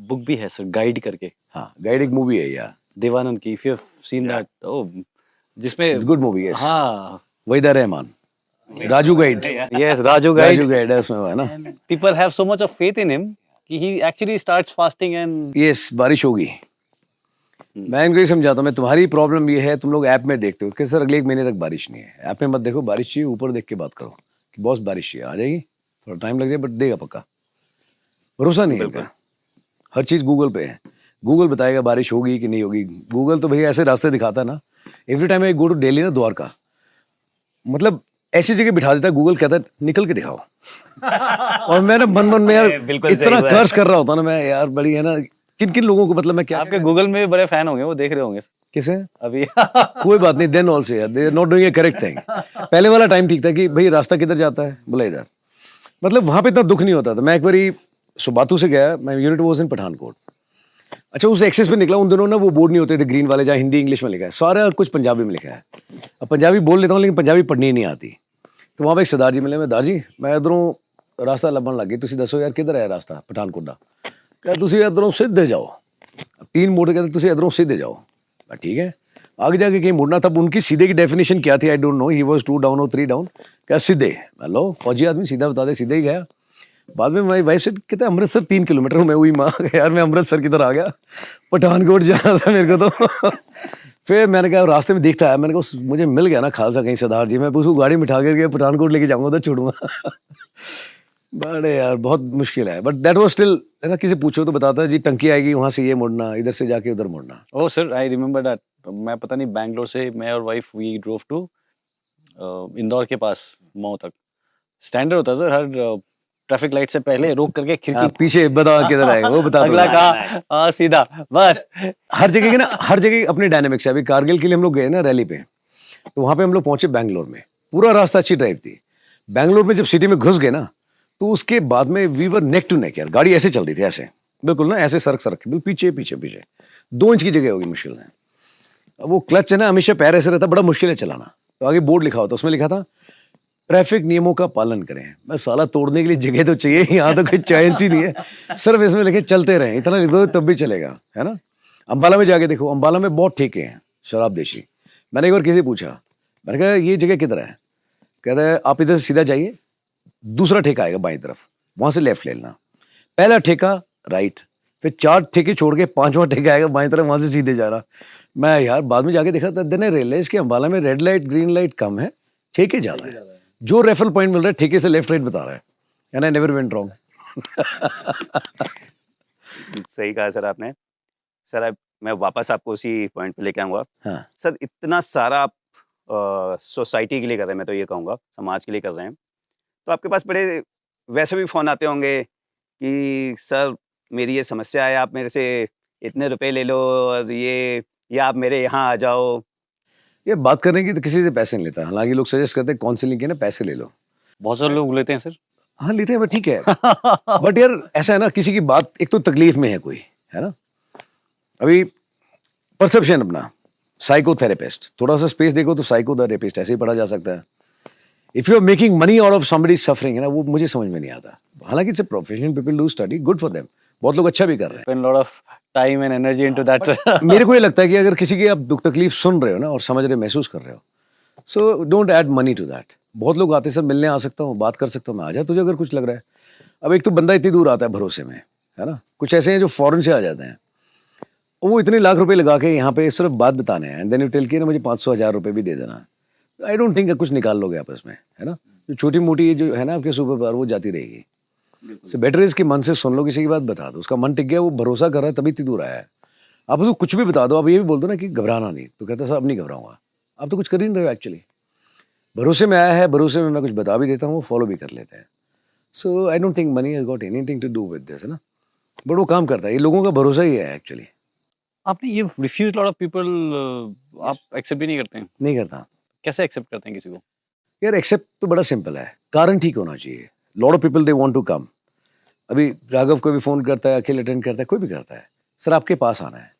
बुक भी है सर, गाइड करके. हाँ, गाइड एक मूवी है यार, देवानंद की, if you have seen that, ओ जिसमें गुड मूवी है. हाँ, Waheeda Rehman, Raju guide. Yes, Raju guide. Raju guide है उसमें, वो है ना. People have so much of faith in him कि he actually starts fasting and yes, बारिश होगी. मैं इनको ये समझाता हूँ, मैं तुम्हारी प्रॉब्लम ये है, तुम लोग ऐप में देखते हो कि सर अगले 1 महीने तक बारिश नहीं है. ऐप में मत देखो बारिश चाहिए, ऊपर देख के बात करो कि बॉस बारिश चाहिए, आ जाएगी, थोड़ा टाइम लग जाए बट देगा पक्का. भरोसा नहीं है इनका. हर चीज़ गूगल पे है, गूगल बताएगा बारिश होगी कि नहीं होगी. गूगल तो भैया ऐसे रास्ते दिखाता है ना. Every time I go to Delhi ना, द्वारका, मतलब ऐसी जगह बिठा देता है गूगल, कहता है निकल के दिखाओ और मैं ना मन में यार इतना कर्ज कर रहा होता ना मैं यार, बड़ी है ना. किन किन लोगों को, मतलब मैं क्या, आपके गूगल में बड़े फैन होंगे, वो देख रहे होंगे किसे अभी कोई बात नहीं, देन ऑल्सो यार they are not doing a correct thing. पहले वाला टाइम ठीक था कि भाई रास्ता किधर जाता है, बोला इधर, मतलब वहाँ पे इतना दुख नहीं होता था. मैं एक बारी सुबातू से गया, मैं यूनिट वॉज इन पठानकोट. अच्छा, उस एक्सेस पे निकला, उन दिनों ना वो बोर्ड नहीं होते थे ग्रीन वाले, जहाँ हिंदी इंग्लिश में लिखा है, सारा कुछ पंजाबी में लिखा है. अब पंजाबी बोल लेता हूँ लेकिन पंजाबी पढ़नी ही नहीं आती. तो वहाँ पे एक सरदार जी मिले, मैं दाजी मैं इधरों रास्ता लभन लग गई, तुसी दसो यार किधर है रास्ता पठानकोट दा। कहा तुसी इधरों सीधे जाओ, 3 मोड़ कहते तुसी इधरों सीधे जाओ। मैं ठीक है, आगे जाके कहीं मुड़ना। तब उनकी सीधे की डेफिनेशन क्या थी I don't know, he was 2 down और 3 डाउन। क्या सीधे, हेलो फौजी आदमी सीधा बता दे, सीधे ही गया। बाद में मेरी वाइफ से कहता अमृतसर 3 किलोमीटर हूँ। मैं हुई माँ यार मैं अमृतसर किधर आ गया, पठानकोट जाना था मेरे को तो। फिर मैंने कहा रास्ते में देखता है, मैंने कहा मुझे मिल गया ना खालसा कहीं सरदार जी, मैं उसको गाड़ी में उठा करके पठानकोट लेके जाऊंगा तो छोड़ूंगा। बड़े यार बहुत मुश्किल है, बट दैट वाज स्टिल, है ना, किसी पूछो तो बताता है जी टंकी आएगी वहां से ये मुड़ना, इधर से जाके उधर मुड़ना। Oh sir, I remember that. मैं पता नहीं बैंगलोर से मैं और wife we drove to Indore के पास मऊ तक। स्टैंडर्ड होता है सर, हर ट्रैफिक लाइट से पहले रोक करके खिड़की पीछे बता किधर आएगा वो बता दो। अगला कहा हाँ सीधा बस। हर जगह की ना, हर जगह अपनी डायनेमिक्स है। अभी कारगिल के लिए हम लोग गए ना रैली पे, तो वहां पे हम लोग पहुंचे बैंगलोर में, पूरा रास्ता अच्छी ड्राइव थी। बैंगलोर में जब सिटी में घुस गए ना, तो उसके बाद में we were neck to neck यार, गाड़ी ऐसे चल रही थी ऐसे बिल्कुल ना, ऐसे सरक सरक बिल्कुल पीछे पीछे पीछे 2 इंच की जगह होगी मुश्किल है। अब वो क्लच है ना हमेशा पैर ऐसे रहता, बड़ा मुश्किल है चलाना। तो आगे बोर्ड लिखा होता, उसमें लिखा था ट्रैफिक नियमों का पालन करें। मैं साला तोड़ने के लिए जगह तो चाहिए, यहाँ तो कोई चांस ही नहीं है। सिर्फ इसमें लिखे चलते रहें, इतना लिख दो तब भी चलेगा, है ना। अंबाला में जाके देखो, अंबाला में बहुत ठेके हैं शराब देशी। मैंने एक बार किसी पूछा, मैंने कहा ये जगह किधर है, कहता है आप इधर से सीधा जाइए, दूसरा ठेका आएगा बाईं तरफ, वहां से लेफ्ट ले लेना। पहला ठेका राइट, फिर 4 ठेके छोड़ के 5वां ठेका आएगा बाईं तरफ, वहां से सीधे जा रहा। मैं यार बाद में जाके देखा था, देन आई रियलाइज कि अंबाला में रेड लाइट ग्रीन लाइट कम है, ठेके ज्यादा है। जो रेफरल पॉइंट मिल रहा है ठेके से लेफ्ट राइट बता रहा है, and I never went wrong. सही कहा सर आपने। सर अब मैं वापस आपको उसी पॉइंट पे लेके आऊँगा। हाँ सर इतना सारा आप सोसाइटी के लिए कर रहे हैं, मैं तो ये कहूँगा समाज के लिए कर रहे हैं। तो आपके पास बड़े वैसे भी फ़ोन आते होंगे कि सर मेरी ये समस्या है, आप मेरे से इतने रुपए ले लो और ये, या आप मेरे यहाँ आ जाओ। ये बात करने की तो किसी से पैसे नहीं लेता, हालांकि लोग सजेस्ट करते हैं काउंसलिंग के ना पैसे ले लो। बहुत सारे लोग लेते हैं सर। हाँ लेते हैं, बट ठीक है। बट यार ऐसा है ना, किसी की बात, एक तो तकलीफ में है कोई, है ना। अभी परसेप्शन अपना, साइकोथेरेपिस्ट, थोड़ा सा स्पेस देखो तो साइकोथेरेपिस्ट ऐसे ही पढ़ा जा सकता है। If you are making money out of somebody suffering, है ना, वो मुझे समझ में नहीं आता। हालांकि it's a profession, people do study, good for them, बहुत लोग अच्छा भी कर रहे हैं। Spend a lot of time and energy into that sir. मेरे को ये लगता है कि अगर किसी की आप दुख तकलीफ सुन रहे हो ना और समझ रहे महसूस कर रहे हो, so don't add money to that. बहुत लोग आते सर मिलने आ सकता हूँ, बात कर सकता हूँ मैं, आ जा तुझे अगर कुछ लग रहा है। अब एक तो बंदा इतनी दूर आता है भरोसे में, है ना, कुछ ऐसे हैं जो फॉरेन से आ जाते हैं, वो इतने लाख रुपए लगा के यहाँ पे सिर्फ बात बताने हैं, एंड देन यू टेल कि ना मुझे 500-1000 रुपए भी दे देना। आई डोंट थिंक कुछ निकाल लोगे आपस में, है ना। जो छोटी मोटी जो है ना आपके सुपर पावर वो जाती रहेगी। से बेटर इसके मन से सुन लो, किसी की बात बता दो, उसका मन टिक गया, वो भरोसा कर रहा है तभी इतनी दूर आया है। आप उसको कुछ भी बता दो, आप ये भी बोल दो ना कि घबराना नहीं, तो कहता साहब नहीं घबराऊंगा। आप तो कुछ कर ही नहीं रहे हो एक्चुअली, भरोसे में आया है, भरोसे में मैं कुछ बता भी देता हूँ, वो फॉलो भी कर लेते हैं। So I don't think money has got anything to do with this, है ना, बट वो काम करता है, ये लोगों का भरोसा ही है एक्चुअली। आपने ये रिफ्यूज लॉट ऑफ पीपल, आप एक्सेप्ट भी नहीं करते हैं। नहीं करता कैसे एक्सेप्ट करते हैं किसी को? यार, एक्सेप्ट तो बड़ा सिंपल है, कारण ठीक होना चाहिए। Lot of people they want to come. अभी राघव को भी फोन करता है, अखिल अटेंड करता है, कोई भी करता है, सर आपके पास आना है।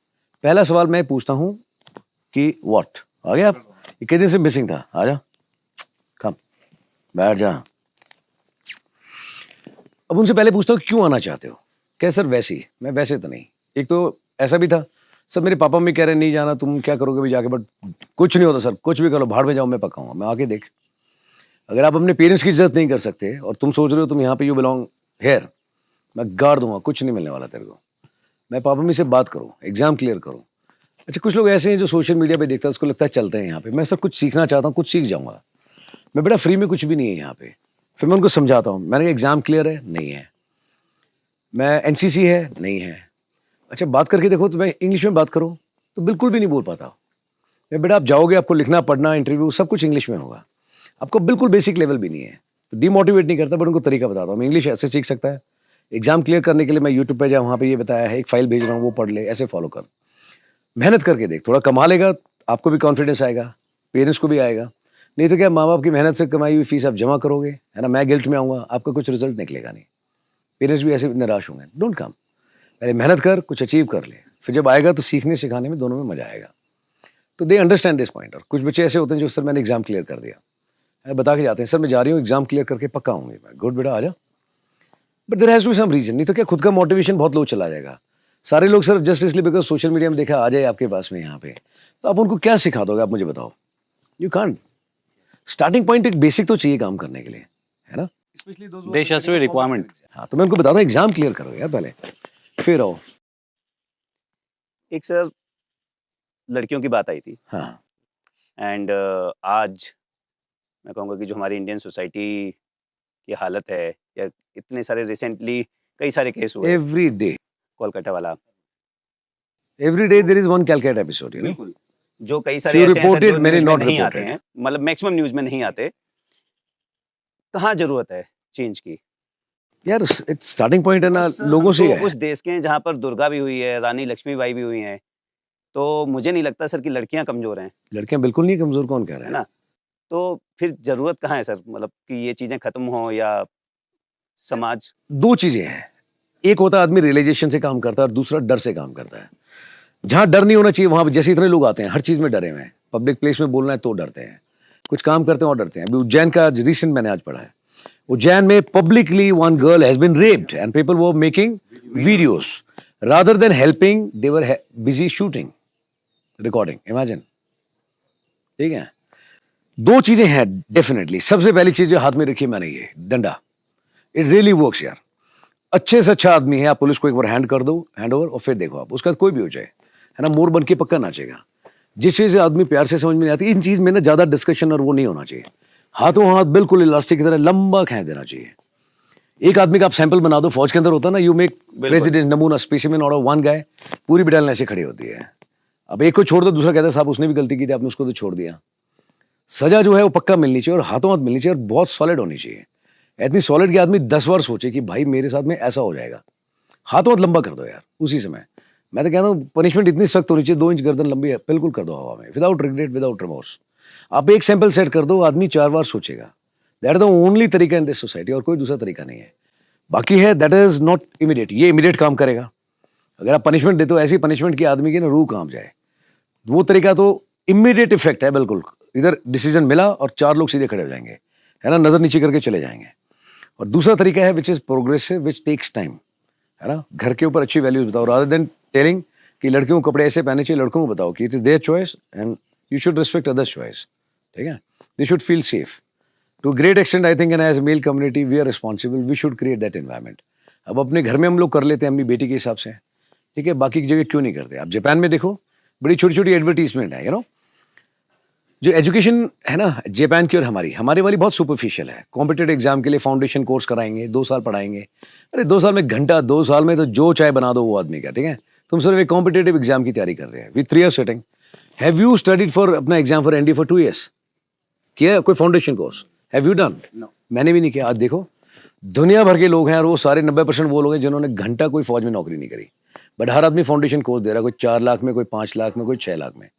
पहला सवाल मैं पूछता हूँ कि व्हाट, आ गया आप, ये कितने दिन से मिसिंग था, आ जा, कम, बैठ जा। अब उनसे पहले पूछता हूँ क्यों आना चाहते हो, क्या सर वैसे ही, मैं वैसे तो नहीं। एक तो ऐसा भी था, सर मेरे पापा मम्मी कह रहे नहीं जाना, तुम क्या करोगे भी जाके, बट कुछ नहीं होता सर, कुछ भी करो, भाड़ में जाओ, मैं पकाऊंगा, मैं आके देख। अगर आप अपने पेरेंट्स की इज्जत नहीं कर सकते और तुम सोच रहे हो तुम यहाँ पे यू बिलोंग हेयर, मैं गाड़ दूंगा, कुछ नहीं मिलने वाला तेरे को। मैं पापा मम्मी से बात करूँ, एग्जाम क्लियर करूँ। अच्छा, कुछ लोग ऐसे हैं जो सोशल मीडिया पे देखता है, उसको लगता है चलते हैं यहाँ पे, मैं सर कुछ सीखना चाहता हूँ, कुछ सीख जाऊँगा, मैं बेटा फ्री में कुछ भी नहीं है यहाँ पे। फिर मैं उनको समझाता हूँ, मैंने कहा एग्जाम क्लियर है, नहीं है, मैं एनसीसी है, नहीं है। अच्छा बात करके देखो, तो मैं इंग्लिश में बात करूँ तो बिल्कुल भी नहीं बोल पाता। मैं बेटा आप जाओगे, आपको लिखना पढ़ना इंटरव्यू सब कुछ इंग्लिश में होगा, आपको बिल्कुल बेसिक लेवल भी नहीं है, तो डिमोटिवेट नहीं करता, बट उनको तरीका बताता हूँ, मैं इंग्लिश ऐसे सीख सकता है। एग्जाम क्लियर करने के लिए मैं यूट्यूब पे जा, वहाँ पे ये बताया है, एक फाइल भेज रहा हूँ, वो पढ़ ले, ऐसे फॉलो कर, मेहनत करके देख, थोड़ा कमा लेगा, आपको भी कॉन्फिडेंस आएगा, पेरेंट्स को भी आएगा। नहीं तो क्या, माँ बाप की मेहनत से कमाई हुई फीस आप जमा करोगे, है ना, मैं गिल्ट में आऊँगा, आपका कुछ रिजल्ट निकलेगा नहीं, पेरेंट्स भी ऐसे निराश होंगे। डोंट कम, पहले मेहनत कर, कुछ अचीव कर ले, फिर जब आएगा तो सीखने सिखाने में दोनों में मजा आएगा। तो दे अंडरस्टैंड दिस पॉइंट। और कुछ बच्चे ऐसे होते हैं जो सर मैंने एग्जाम क्लियर कर दिया, बता के जाते हैं, सर मैं जा रही हूँ एग्जाम क्लियर करके पक्का आऊंगी मैं। गुड बेटा, आ जा। But there has to be some reason, नहीं तो क्या खुद का मोटिवेशन बहुत लो चला जाएगा। सारे लोग सिर्फ जस्ट इसलिए बिकॉज सोशल मीडिया में देखा आ जाए आपके पास में यहाँ पे, तो आप उनको क्या सिखा दोगे, आप मुझे बताओ। You can't. स्टार्टिंग पॉइंट एक बेसिक तो चाहिए काम करने के लिए, है ना। There has to be a requirement. हाँ, तो मैं उनको बता रहा हूँ एग्जाम क्लियर करो यार पहले, फिर आओ। एक सर लड़कियों की बात आई थी, हाँ, एंड आज मैं कहूँगा कि जो हमारी इंडियन सोसाइटी की हालत है, या इतने सारे रिसेंटली कई सारे केस हुए, एवरी डे कोलकाता वाला, there is one Calcutta episode, you know. बिल्कुल, जो कई So सारे you ऐसे हैं सर reported, जो many न्यूज़ में not नहीं आते reported. हैं, मतलब मैक्सिमम न्यूज़ में नहीं आते। कहाँ ज़रूरत है चेंज की? यार स्टार्टिंग पॉइंट है ना, बस लोगों हम से तो है। उस देश के हैं जहाँ पर दुर्गा भी हुई है, रानी लक्ष्मीबाई भी हुई हैं, तो मुझे नहीं लगता सर कि लड़कियाँ कमज़ोर हैं, लड़कियां बिल्कुल नहीं कमजोर, कौन कह रहा है है। ना? तो फिर ज़रूरत कहाँ है सर, मतलब कि ये चीज़ें खत्म हों, या समाज? दो चीजें हैं, एक होता है आदमी रियलाइजेशन से काम करता है और दूसरा डर से काम करता है। जहां डर नहीं होना चाहिए वहां पे जैसे इतने लोग आते हैं हर चीज में डरे हुए हैं, पब्लिक प्लेस में बोलना है तो डरते हैं, कुछ काम करते हैं और डरते हैं। अभी उज्जैन का रिसेंट मैंने आज पढ़ा है, उज्जैन में publicly one girl has been raped and people were making videos rather than helping, they were busy shooting, recording, imagine. ठीक है, दो चीजें हैं डेफिनेटली। सबसे पहली चीज जो हाथ में रखी है मैंने, ये डंडा, इट रियली वर्क्स यार। अच्छे से अच्छा आदमी है, आप पुलिस को एक बार हैंड कर दो, हैंड ओवर, और फिर देखो आप उसका कोई भी हो जाए, है ना, मोर बन के पक्का नाचेगा। जिस चीज आदमी प्यार से समझ में नहीं आती, इन चीज में ना ज्यादा डिस्कशन और वो नहीं होना चाहिए। हाथों हाथ बिल्कुल इलास्टिक की तरह लंबा खींच देना चाहिए। एक आदमी का आप सैंपल बना दो, फौज के अंदर होता है ना, यू मेक प्रेसिडेंट नमूना specimen out of one guy, पूरी बटालियन ऐसे खड़ी होती है। अब एक को छोड़ दो, दूसरा कहता है साहब उसने भी गलती की थी, आपने उसको तो छोड़ दिया। सजा जो है वो पक्का मिलनी चाहिए और हाथों हाथ मिलनी चाहिए और बहुत सॉलिड होनी चाहिए। इतनी सॉलिड कि आदमी 10 बार सोचे कि भाई मेरे साथ में ऐसा हो जाएगा। हाथों हाथ लंबा कर दो यार उसी समय। मैं तो कहता हूँ पनिशमेंट इतनी सख्त होनी चाहिए, 2 इंच गर्दन लंबी है बिल्कुल कर दो हवा में, विदाउट रिग्रेट, विदाउट रिमोर्स। आप एक सैंपल सेट कर दो, आदमी 4 बार सोचेगा। दैट इज द ओनली तरीका इन दिस सोसाइटी, और कोई दूसरा तरीका नहीं है। बाकी है दैट इज नॉट इमीडिएट, ये इमीडिएट काम करेगा। अगर आप पनिशमेंट देते हो ऐसी पनिशमेंट की आदमी की ना रूह कांप जाए, वो तरीका तो इमीडिएट इफेक्ट है बिल्कुल। इधर डिसीजन मिला और 4 लोग सीधे खड़े हो जाएंगे, है ना, नजर नीचे करके चले जाएंगे। और दूसरा तरीका है which is progressive, which takes time, है ना। घर के ऊपर अच्छी वैल्यूज बताओ, रादर देन टेलिंग कि लड़कियों को कपड़े ऐसे पहने चाहिए, लड़कों को बताओ कि it is their choice and you should respect others choice. ठीक है, they should feel safe to great extent. I think an as male community we are responsible, we should create that environment. अब अपने घर में हम लोग कर लेते हैं अपनी बेटी के हिसाब से, ठीक है, बाकी की जगह क्यों नहीं करते। आप जापान में देखो, बड़ी छोटी छोटी एडवर्टीजमेंट है, यू नो। जो एजुकेशन है ना जापान की और हमारे वाली बहुत सुपरफिशियल है। कॉम्पिटेटिव एग्जाम के लिए फाउंडेशन कोर्स कराएंगे, 2 साल पढ़ाएंगे। अरे 2 साल में घंटा, 2 साल में तो जो चाय बना दो वो आदमी का, ठीक है। तुम सिर्फ एक कॉम्पिटेटिव एग्जाम की तैयारी कर रहे हैं with 3 year setting. Have you studied for अपना exam for N D for 2 years? किया कोई foundation course? Have you done? मैंने भी नहीं किया। आज देखो दुनिया भर के लोग हैं और वो सारे 90% वो लोग हैं जिन्होंने घंटा कोई फौज में नौकरी नहीं करी, बट हर आदमी फाउंडेशन कोर्स दे रहा है, कोई 4 लाख में, कोई 5 लाख में, कोई 6 लाख में,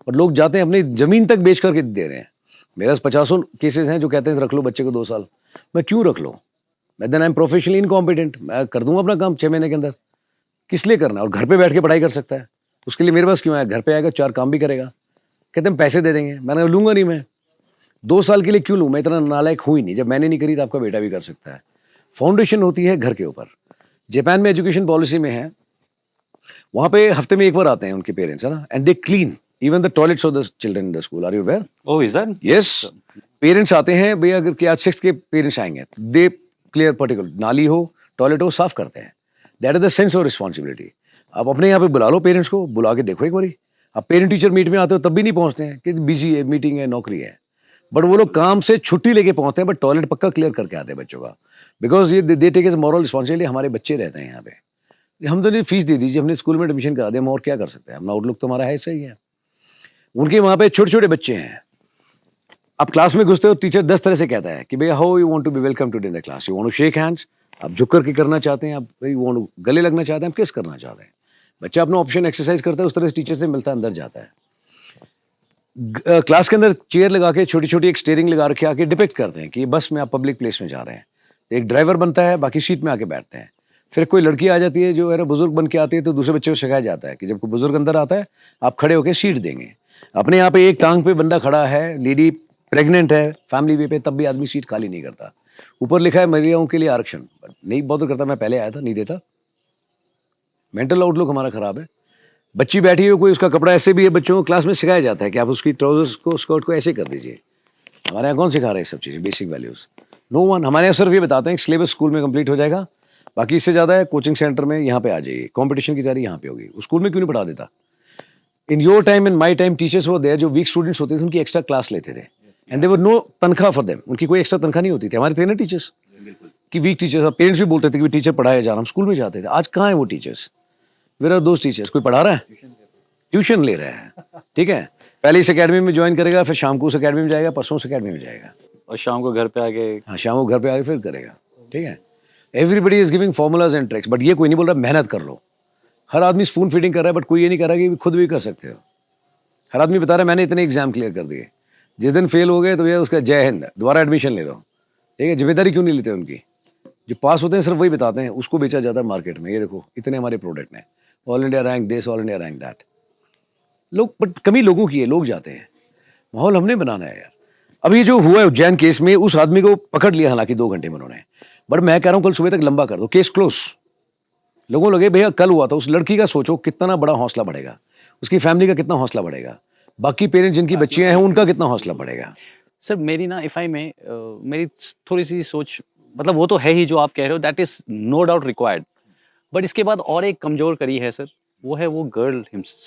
और लोग जाते हैं अपनी जमीन तक बेच करके दे रहे हैं। मेरे पास 50 केसेस हैं जो कहते हैं रख लो बच्चे को 2 साल। मैं क्यों रख लो? मैं then I am professionally incompetent, मैं कर दूंगा अपना काम 6 महीने के अंदर। किस लिए करना? और घर पे बैठ के पढ़ाई कर सकता है, उसके लिए मेरे पास क्यों आया? घर पे आएगा 4 काम भी करेगा, कहते हैं पैसे दे देंगे। मैंने लूंगा नहीं, मैं 2 साल के लिए क्यों लूँ? मैं इतना नालायक हूँ ही नहीं। जब मैंने नहीं करी तो आपका बेटा भी कर सकता है। फाउंडेशन होती है घर के ऊपर। जापान में एजुकेशन पॉलिसी में है, वहां पे हफ्ते में 1 बार आते हैं उनके पेरेंट्स, है ना, and they clean even the toilets of the children in the school. Are you aware? Oh, is that? Yes, parents आते हैं भैया, अगर कि आज 6th के पेरेंट्स आएंगे, दे क्लियर पर्टिकुलर, नाली हो, टॉयलेट हो, साफ करते हैं। That is the sense of responsibility. आप अपने यहाँ पे बुला लो पेरेंट्स को, बुला के देखो एक बारी। आप पेरेंट टीचर मीट में आते हो तब भी नहीं पहुंचते हैं कि बिजी है, मीटिंग है, नौकरी है, बट वो लोग काम से छुट्टी लेके पहुंचते हैं, बट टॉयलेट पक्का क्लियर करके आते हैं बच्चों का, बिकॉज ये they take as moral responsibility. हमारे बच्चे रहते हैं यहाँ पे, हम तो नहीं, फीस दे दीजिए, हमने स्कूल में एडमिशन करा दिया, हम और क्या कर सकते हैं? अपना आउटलुक तो हमारा है सही है। उनके वहाँ पे छोटे छोटे बच्चे हैं, आप क्लास में घुसते हो, टीचर 10 तरह से कहता है कि भैया how you want to be welcome today in the class, you want to shake hands, आप झुक करके करना चाहते हैं, आप वांट टू गले लगना चाहते हैं, आप किस करना चाहते हैं? बच्चा अपना ऑप्शन एक्सरसाइज करता है, उस तरह से टीचर से मिलता है, अंदर जाता है। क्लास के अंदर चेयर लगा के छोटी छोटी एक स्टीयरिंग लगा रखे आके डिपेक्ट करते हैं कि बस में आप पब्लिक प्लेस में जा रहे हैं। एक ड्राइवर बनता है, बाकी सीट में आके बैठते हैं। फिर कोई लड़की आ जाती है जो है ना बुजुर्ग बन के आती है, तो दूसरे बच्चे को सिखाया जाता है कि जब कोई बुजुर्ग अंदर आता है आप खड़े होकर सीट देंगे। अपने यहाँ पे एक टांग पे बंदा खड़ा है, लेडी प्रेग्नेंट है, फैमिली वे पे, तब भी आदमी सीट खाली नहीं करता। ऊपर लिखा है महिलाओं के लिए आरक्षण, नहीं बॉदर करता, मैं पहले आया था, नहीं देता। मेंटल आउटलुक हमारा खराब है। बच्ची बैठी हो, कोई उसका कपड़ा ऐसे भी है, बच्चों को क्लास में सिखाया जाता है कि आप उसकी ट्राउजर्स को, स्कर्ट को ऐसे कर दीजिए। हमारे यहाँ कौन सिखा रहा है ये सब चीज़ें, बेसिक वैल्यूज़? No one. हमारे यहाँ सिर्फ ये बताते हैं कि सिलेबस स्कूल में कंप्लीट हो जाएगा, बाकी इससे ज़्यादा है कोचिंग सेंटर में, यहाँ पे आ जाइए, कंपटीशन की तैयारी यहाँ पे होगी। स्कूल में क्यों नहीं पढ़ा देता? In your time, in my time, teachers वो देयर जो वीक स्टूडेंट्स होते थे, उनकी एक्स्ट्रा क्लास लेते थे, एंड देयर वर नो तनख्वाह फॉर देम, उनकी कोई एक्स्ट्रा तनख्वाह नहीं होती थी। हमारे थे ना टीचर्स कि वीक टीचर्स, पेरेंट्स भी बोलते थे कि टीचर पढ़ाया जा रहा, हम स्कूल में जाते थे। आज कहाँ है वो teachers? Where are those teachers? कोई पढ़ा रहा है? ट्यूशन ले रहा है, ठीक है। पहले इस अकेडमी में ज्वाइन करेगा, फिर शाम को उस अकेडमी में जाएगा, परसों उस अकेडमी में जाएगा, और शाम को घर पे आके हाँ शाम को घर पे आके फिर करेगा, ठीक है। Everybody is giving formulas and tricks, but ये कोई नहीं बोल रहा मेहनत कर लो। हर आदमी स्पून फीडिंग कर रहा है, बट कोई ये नहीं कर रहा कि खुद भी कर सकते हो। हर आदमी बता रहा है मैंने इतने एग्जाम क्लियर कर दिए, जिस दिन फेल हो गए तो भैया उसका जय हिंद, दोबारा एडमिशन ले लो, ठीक है। जिम्मेदारी क्यों नहीं लेते उनकी? जो पास होते हैं सिर्फ वही बताते हैं, उसको बेचा जाता है मार्केट में। ये देखो इतने हमारे प्रोडक्ट हैं, all India rank this, all India rank that. लोग, बट कमी लोगों की है, लोग जाते हैं। माहौल हमने बनाना है यार। अभी जो हुआ है उज्जैन केस में, उस आदमी को पकड़ लिया हालांकि 2 घंटे में उन्होंने, बट मैं कह रहा हूँ कल सुबह तक लंबा कर दो, केस क्लोज। लोगों लगे भैया कल हुआ था, उस लड़की का सोचो कितना बड़ा हौसला बढ़ेगा, उसकी फैमिली का कितना हौसला बढ़ेगा, बाकी पेरेंट्स जिनकी बच्चियां हैं उनका कितना हौसला बढ़ेगा। सर मेरी ना इफ आई में मेरी थोड़ी सी सोच, मतलब वो तो है ही जो आप कह रहे हो, that is no doubt required, but इसके बाद और एक कमजोर कड़ी है सर, वो है वो गर्ल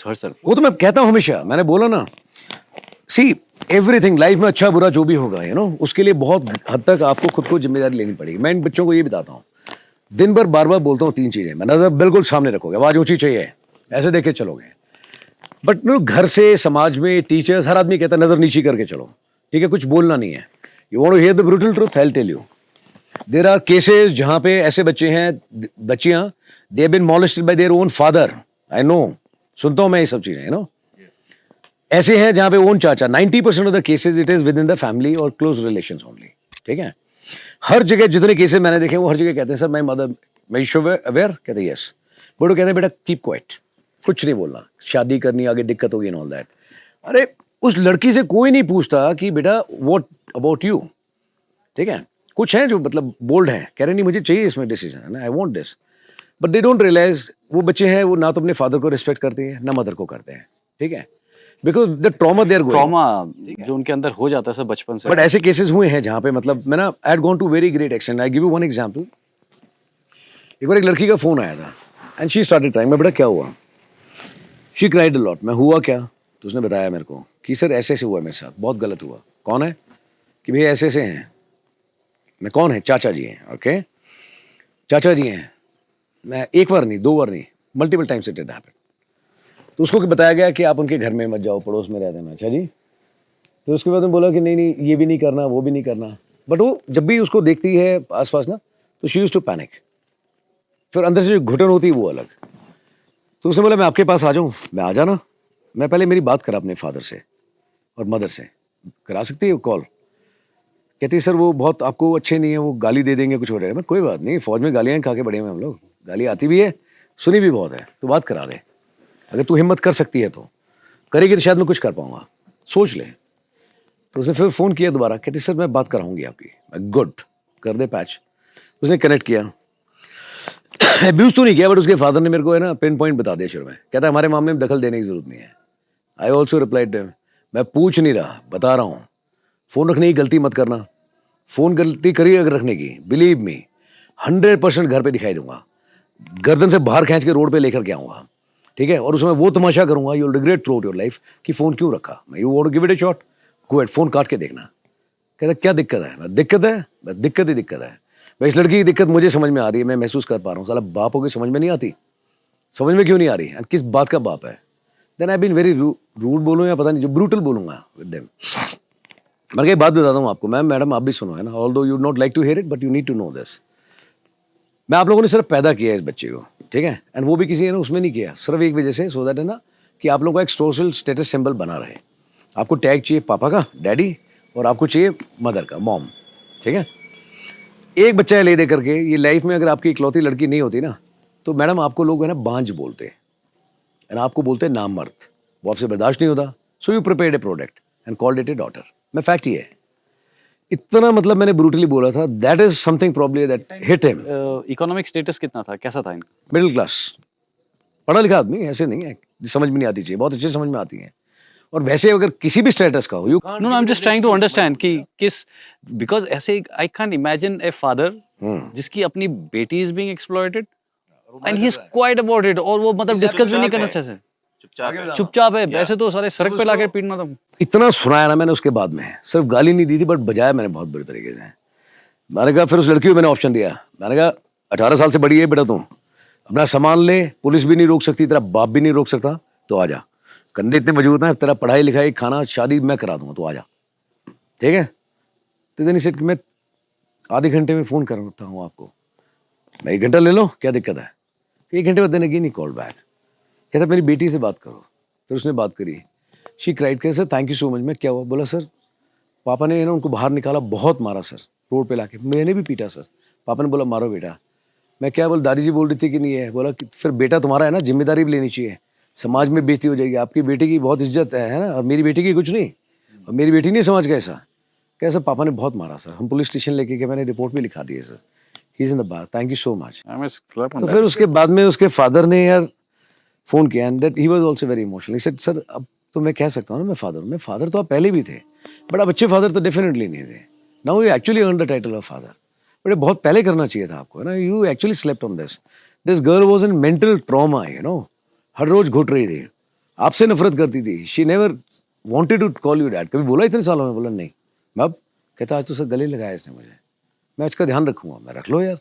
हरसेल्फ। वो तो मैं कहता हूं हमेशा, मैंने बोला ना, सी एवरीथिंग लाइफ में अच्छा बुरा जो भी होगा, यू नो, उसके लिए बहुत हद तक आपको खुद को जिम्मेदारी लेनी पड़ेगी। मैं इन बच्चों को ये बताता हूँ, दिन भर बार बार बोलता हूँ 3 चीजें, मैं नजर बिल्कुल सामने रखोगे, आवाज ऊंची चाहिए, ऐसे देख के चलोगे। बट नो, घर से, समाज में, टीचर्स, हर आदमी कहता है नजर नीची करके चलो, ठीक है, कुछ बोलना नहीं है। You want to hear the brutal truth, I will tell you, there are cases जहां पे ऐसे बच्चे हैं, बच्चियां, they have been molested by their own father. I know, सुनता हूं मैं ये सब चीजें, यू नो। ऐसे हैं जहां पे ओन चाचा, 90% of the cases it is with in the family और क्लोज रिलेशंस ओनली, ठीक है। हर जगह जितने केसेस मैंने देखे वो हर जगह कहते हैं सर, माय मदर, मैं अवेयर, कहते हैं यस, बट वो कहते हैं बेटा कीप क्वाइट, कुछ नहीं बोलना, शादी करनी, आगे दिक्कत होगी एंड ऑल दैट। अरे उस लड़की से कोई नहीं पूछता कि बेटा व्हाट अबाउट यू, ठीक है। कुछ हैं जो मतलब बोल्ड हैं, कह रहे नहीं मुझे चाहिए इसमें decision, I want this, but they don't realize वो बच्चे हैं, वो ना तो अपने फादर को रिस्पेक्ट करते हैं ना मदर को करते हैं, ठीक है, because the trauma they're going, trauma जो उनके अंदर हो जाता है सर बचपन से। बट ऐसे केसेस हुए हैं जहां पे मतलब मैं ना, I had gone to very great extent. I give you one example. एक बार एक लड़की का फोन आया था एंड शी स्टार्टेड क्राइंग। मैं बेटा क्या हुआ? She cried a lot. मैं हुआ क्या? तो उसने बताया मेरे को कि सर ऐसे ऐसे हुआ मेरे साथ, बहुत गलत हुआ। कौन है? कि भैया ऐसे ऐसे हैं। मैं कौन है? चाचा जी हैं। ओके, चाचा जी हैं। मैं एक बार नहीं, 2 बार नहीं, मल्टीपल टाइम्स इट हैपेंड। तो उसको बताया गया कि आप उनके घर में मत जाओ, पड़ोस में रहते हैं। अच्छा जी। फिर उसके बाद में बोला कि नहीं नहीं, ये भी नहीं करना, वो भी नहीं करना। बट वो जब भी उसको देखती है आसपास ना, तो शी यूज्ड टू पैनिक। फिर अंदर से जो घुटन होती है वो अलग। तो उसने बोला मैं आपके पास आ जाऊँ? मैं आ जाना। मैं पहले मेरी बात करा अपने फादर से और मदर से। करा सकती है कॉल? कहती है सर वो बहुत आपको अच्छे नहीं है, वो गाली दे देंगे, कुछ हो जाएगा। मैं कोई बात नहीं, फौज में गालियाँ खा के बड़े हैं हम लोग, गाली आती भी है, सुनी भी बहुत है, तो बात करा दे। अगर तू हिम्मत कर सकती है तो करेगी, तो शायद मैं कुछ कर पाऊंगा, सोच ले। तो उसने फिर फ़ोन किया दोबारा, कहती सर मैं बात कराऊंगी आपकी। मैं गुड, कर दे पैच। उसने कनेक्ट किया। अब्यूज़ तो नहीं किया, बट उसके फादर ने मेरे को है ना पिन पॉइंट बता दिया शुरू में। कहता है हमारे मामले में दखल देने की जरूरत नहीं है। आई ऑल्सो रिप्लाइड मैं पूछ नहीं रहा, बता रहा हूँ। फ़ोन रखने की गलती मत करना। फ़ोन गलती करी अगर रखने की, बिलीव मी 100% घर पे दिखाई दूंगा, गर्दन से बाहर खींच के रोड पे लेकर के आऊँगा, ठीक है। और उसमें वो तमाशा करूंगा, you will regret throughout your life कि फ़ोन क्यों रखा। मैं you want to give it a shot, go at, phone काट के देखना। कहता क्या दिक्कत है? मैं दिक्कत है, मैं दिक्कत ही दिक्कत है। मैं इस लड़की की दिक्कत मुझे समझ में आ रही है, मैं महसूस कर पा रहा हूँ। साला बाप होकर समझ में नहीं आती? समझ में क्यों नहीं आ रही? किस बात का बाप है? Then I been very rude बोलूँ या पता नहीं, जो ब्रूटल बोलूँगा विद देम। मैं एक बात बताता हूँ आपको, मैडम आप भी सुनो, है ना, although you not like to hear it but you need to know this. मैं आप लोगों ने सिर्फ पैदा किया है इस बच्चे को, ठीक है, एंड वो भी किसी ने उसमें नहीं किया, सिर्फ एक वजह से, सो दैट है ना कि आप लोगों का एक सोशल स्टेटस सिंबल बना रहे। आपको टैग चाहिए पापा का, डैडी, और आपको चाहिए मदर का, मॉम, ठीक है। एक बच्चा ले दे करके ये लाइफ में अगर आपकी इकलौती लड़की नहीं होती ना, तो मैडम आपको लोग है ना बांझ बोलते हैं, आपको बोलते हैं नाम मर्द। वो आपसे बर्दाश्त नहीं होता, so you prepared A product and called it A daughter. मैं फैक्ट ही है इतना मतलब मैंने ब्रूटली बोला था that is something probably that hit him economic status कितना था, कैसा था इनका? मिडिल क्लास पढ़ा लिखा आदमी ऐसे नहीं है समझ में नहीं आती चाहिए बहुत अच्छे समझ में आती है और वैसे अगर किसी भी स्टेटस का हो you know I am just trying to understand कि किस, बिकॉज ऐसे I can imagine a father जिसकी अपनी बेटी is being exploited and he is quiet about it, और वो मतलब डिस्कस भी नहीं करना चाहते, चुपचाप है। वैसे तो सारे सड़क पे लाके पीटना था। इतना सुनाया ना मैंने उसके बाद में सिर्फ गाली नहीं दी थी बट बजाया मैंने बहुत बुरी तरीके से। मैंने कहा फिर उस लड़की को मैंने ऑप्शन दिया, मैंने कहा 18 साल से बड़ी है बेटा, तू अपना सामान ले, पुलिस भी नहीं रोक सकती, तेरा बाप भी नहीं रोक सकता, तो आ जा, कंधे इतने मजबूत हैं, तेरा पढ़ाई लिखाई खाना शादी मैं करा दूंगा, तो आ जा, ठीक है। तो देन सेड मैं आधे घंटे में फ़ोन करता हूँ आपको, मैं 1 घंटा ले लो, क्या दिक्कत है। 1 घंटे बाद देने की नहीं कॉल बैक, कहता मेरी बेटी से बात करो। फिर उसने बात करी, शी क्राइड, कहते sir thank you so much. मैं क्या हुआ, बोला सर पापा ने उनको बाहर निकाला, बहुत मारा सर, रोड पे लाके, मैंने भी पीटा सर। पापा ने बोला मारो बेटा। मैं क्या बोल, दादी जी बोल रही थी कि नहीं है, बोला कि फिर बेटा तुम्हारा है ना, जिम्मेदारी भी लेनी चाहिए, समाज में बेइज्जती हो जाएगी, आपकी बेटी की बहुत इज्जत है ना, और मेरी बेटी की कुछ नहीं, और मेरी बेटी नहीं समझ गए ऐसा। कैसा पापा ने बहुत मारा सर, हम पुलिस स्टेशन लेके गए, मैंने रिपोर्ट भी लिखा दी है sir, he is in the bar, thank you so much. तो फिर उसके बाद में उसके फादर ने यार फ़ोन किया and that he was also very emotional, he said sir अब तो मैं कह सकता हूँ ना मैं फादर तो आप पहले भी थे, बट आप अच्छे फादर तो डेफिनेटली नहीं थे। Now you actually earn the title of father, but ये बहुत पहले करना चाहिए था आपको, है ना। You actually slept on this girl was in mental trauma, you know, हर रोज घुट रही थी, आपसे नफरत करती थी, she never wanted to call you dad. कभी बोला इतने सालों में, बोला नहीं। अब कहता आज तो सर गले लगाया इसने मुझे, मैं इसका ध्यान रखूंगा। मैं रख लो यार,